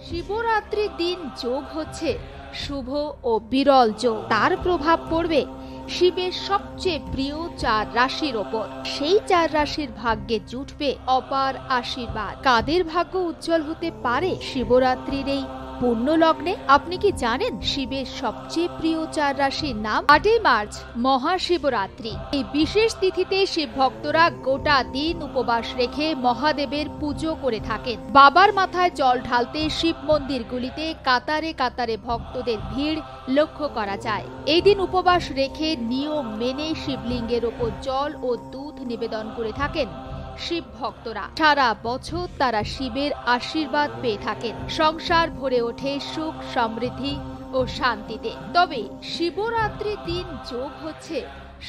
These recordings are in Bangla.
শিবরাত্রির দিন যোগ হচ্ছে শুভ ও বিরল যোগ। তার প্রভাব পড়বে শিবের সবচেয়ে প্রিয় 4 রাশির ওপর। সেই 4 রাশির ভাগ্যে জুটবে অপার আশীর্বাদ। কাদের ভাগ্য উজ্জ্বল হতে পারে শিবরাত্রির এই পূর্ণ লগ্নে? আপনি কি জানেন শিবের সবচেয়ে প্রিয় 4 রাশির নাম? 8 মার্চ মহাশিবরাত্রি। এই বিশেষ তিথিতে শিব ভক্তরা গোটা দিন উপবাস রেখে মহাদেবের পুজো করে থাকেন। বাবার মাথায় জল ঢালতে শিব মন্দিরগুলিতে কাতারে কাতারে ভক্তদের ভিড় লক্ষ্য করা যায়। এই দিন উপবাস রেখে নিয়ম মেনে শিবলিঙ্গের ওপর জল ও দুধ নিবেদন করে থাকেন শিব ভক্তরা। সারা বছর তারা শিবের আশীর্বাদ পেয়ে থাকেন। সংসার ভরে ওঠে সুখ সমৃদ্ধি ও শান্তিতে। তবে শিবরাত্রির দিন যোগ হচ্ছে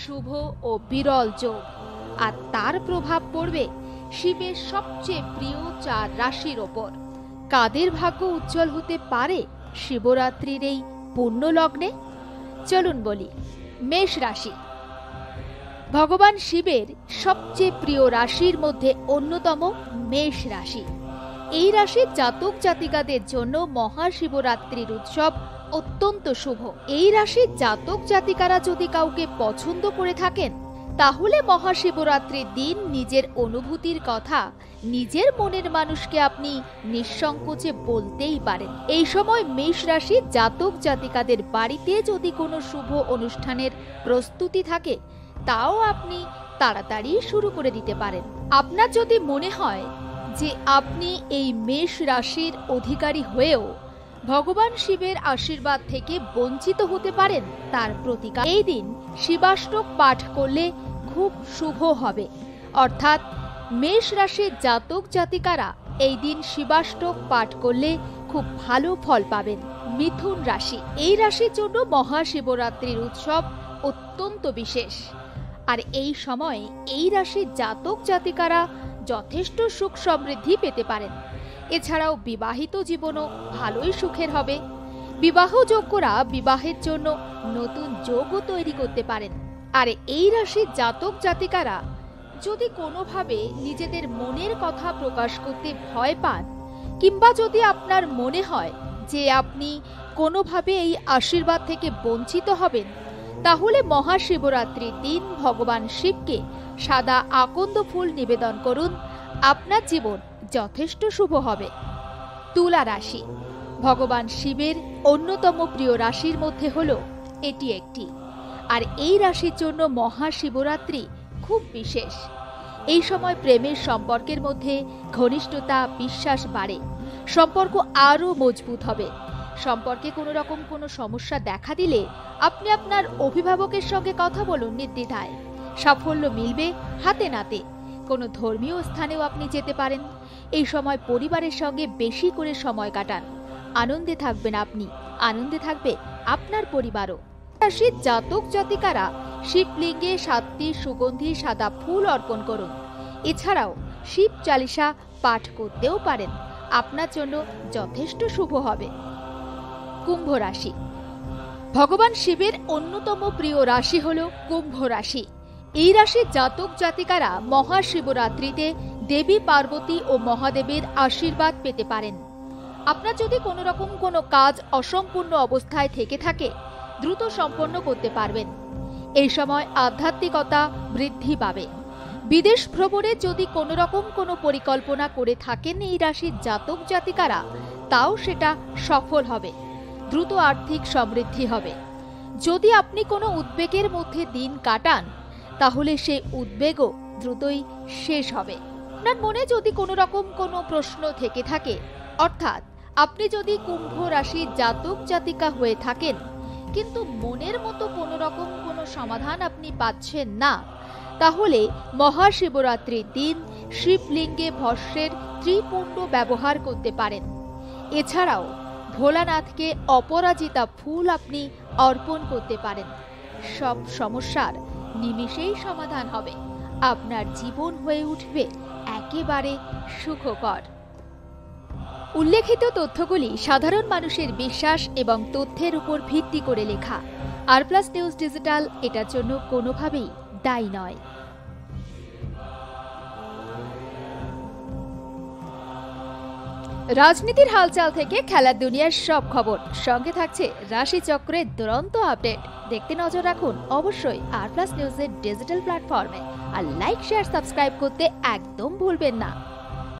শুভ ও বিরল যোগ, আর তার প্রভাব পড়বে শিবের সবচেয়ে প্রিয় 4 রাশির ওপর। কাদের ভাগ্য উজ্জ্বল হতে পারে শিবরাত্রির এই পূর্ণ লগ্নে? চলুন বলি। মেষ রাশি। ভগবান শিবের সবচেয়ে প্রিয় রাশির মধ্যে অন্যতম মেষ রাশি। এই রাশির জাতক জাতিকাদের জন্য মহাশিবরাত্রির উৎসব অত্যন্ত শুভ। এই রাশির জাতক জাতিকারা যদি কাউকে পছন্দ করে থাকেন, তাহলে মহাশিবরাত্রির দিন নিজের অনুভূতির কথা নিজের মনের মানুষকে আপনি নিঃসংকোচে বলতেই পারেন। এই সময় মেষ রাশির জাতক জাতিকাদের বাড়িতে যদি কোনো শুভ অনুষ্ঠানের প্রস্তুতি থাকে, তাও আপনি তাড়াতাড়ি শুরু করে দিতে পারেন। আপনার যদি মনে হয় যে আপনি এই মেষ রাশির অধিকারী হয়েও ভগবান শিবের আশীর্বাদ থেকে বঞ্চিত হতে পারেন, তার প্রতিকার এই দিন শিবাষ্টক পাঠ করলে খুব শুভ হবে। অর্থাৎ মেষ রাশির জাতক জাতিকারা এই দিন শিবাষ্টক পাঠ করলে খুব ভালো ফল পাবেন। মিথুন রাশি। এই রাশির জন্য মহাশিবরাত্রির উৎসব অত্যন্ত বিশেষ, আর এই সময়ে এই রাশির জাতক জাতিকারা যথেষ্ট সুখ সমৃদ্ধি পেতে পারেন। এছাড়াও বিবাহিত জীবনও ভালোই সুখের হবে। বিবাহযোগ্যরা বিবাহের জন্য নতুন যোগও তৈরি করতে পারেন। আর এই রাশির জাতক জাতিকারা যদি কোনোভাবে নিজেদের মনের কথা প্রকাশ করতে ভয় পান, কিংবা যদি আপনার মনে হয় যে আপনি কোনোভাবে এই আশীর্বাদ থেকে বঞ্চিত হবেন, তাহলে মহাশিবরাত্রির দিন ভগবান শিবকে সাদা আকন্দ ফুল নিবেদন করুন। আপনার জীবন যথেষ্ট শুভ হবে। তুলা রাশি। ভগবান শিবের অন্যতম প্রিয় রাশির মধ্যে হলো এটি একটি, আর এই রাশির জন্য মহাশিবরাত্রি খুব বিশেষ। এই সময় প্রেমের সম্পর্কের মধ্যে ঘনিষ্ঠতা, বিশ্বাস বাড়ে। সম্পর্ক আরও মজবুত হবে। সম্পর্কে কোনো সমস্যা দেখা দিলে আপনি আপনার অভিভাবকের সঙ্গে কথা বলুন নির্দ্বিধায়। সাফল্য মিলবে হাতে নাতে। কোনো ধর্মীয় স্থানেও আপনি যেতে পারেন। এই সময় পরিবারের সঙ্গে বেশি করে সময় কাটান। আনন্দে থাকবেন আপনি, আনন্দে থাকবে আপনার পরিবারও। রাশির জাতক জাতিকারা শিবলিঙ্গে 7টি সুগন্ধি সাদা ফুল অর্পণ করুন। এছাড়াও শিব চালিসা পাঠ করতেও পারেন। আপনার জন্য যথেষ্ট শুভ হবে। কুম্ভ রাশি। ভগবান শিবের অন্যতম প্রিয় রাশি হল কুম্ভ রাশি। এই রাশির জাতক জাতিকারা মহাশিবরাত্রিতে দেবী পার্বতী ও মহাদেবের আশীর্বাদ পেতে পারেন। আপনার যদি কোনো কাজ অসম্পূর্ণ অবস্থায় থেকে থাকে, দ্রুত সম্পন্ন করতে পারবেন। এই সময় আধ্যাত্মিকতা বৃদ্ধি পাবে। বিদেশ ভ্রমণে যদি কোনো পরিকল্পনা করে থাকেন এই রাশির জাতক জাতিকারা, তাও সেটা সফল হবে। দ্রুত আর্থিক সমৃদ্ধি হবে। যদি আপনি কোনো উদ্বেগের মধ্যে দিন কাটান, তাহলে সেই উদ্বেগও দ্রুতই শেষ হবে। আপনার মনে যদি কোনো প্রশ্ন থেকে থাকে, অর্থাৎ আপনি যদি কুম্ভ রাশির জাতক জাতিকা হয়ে থাকেন, কিন্তু মনের মতো কোনো সমাধান আপনি পাচ্ছেন না, তাহলে মহাশিবরাত্রির দিন শিবলিঙ্গে ভস্মের ত্রিপুণ্ড ব্যবহার করতে পারেন। এছাড়াও ভোলানাথকে অপরাজিতা ফুল আপনি অর্পণ করতে পারেন। সব সমস্যার নিমিষেই সমাধান হবে। আপনার জীবন হয়ে উঠবে একেবারে সুখকর। উল্লেখিত তথ্যগুলি সাধারণ মানুষের বিশ্বাস এবং তথ্যের উপর ভিত্তি করে লেখা। আর প্লাস নিউজ ডিজিটাল এটার জন্য কোনোভাবেই দায়ী নয়। রাজনীতির হালচাল থেকে খেলার দুনিয়ার সব খবর, সঙ্গে থাকছে রাশিচক্রের দুরন্ত আপডেট। দেখতে নজর রাখুন অবশ্যই আর প্লাস নিউজের ডিজিটাল প্ল্যাটফর্মে, আর লাইক শেয়ার সাবস্ক্রাইব করতে একদম ভুলবেন না।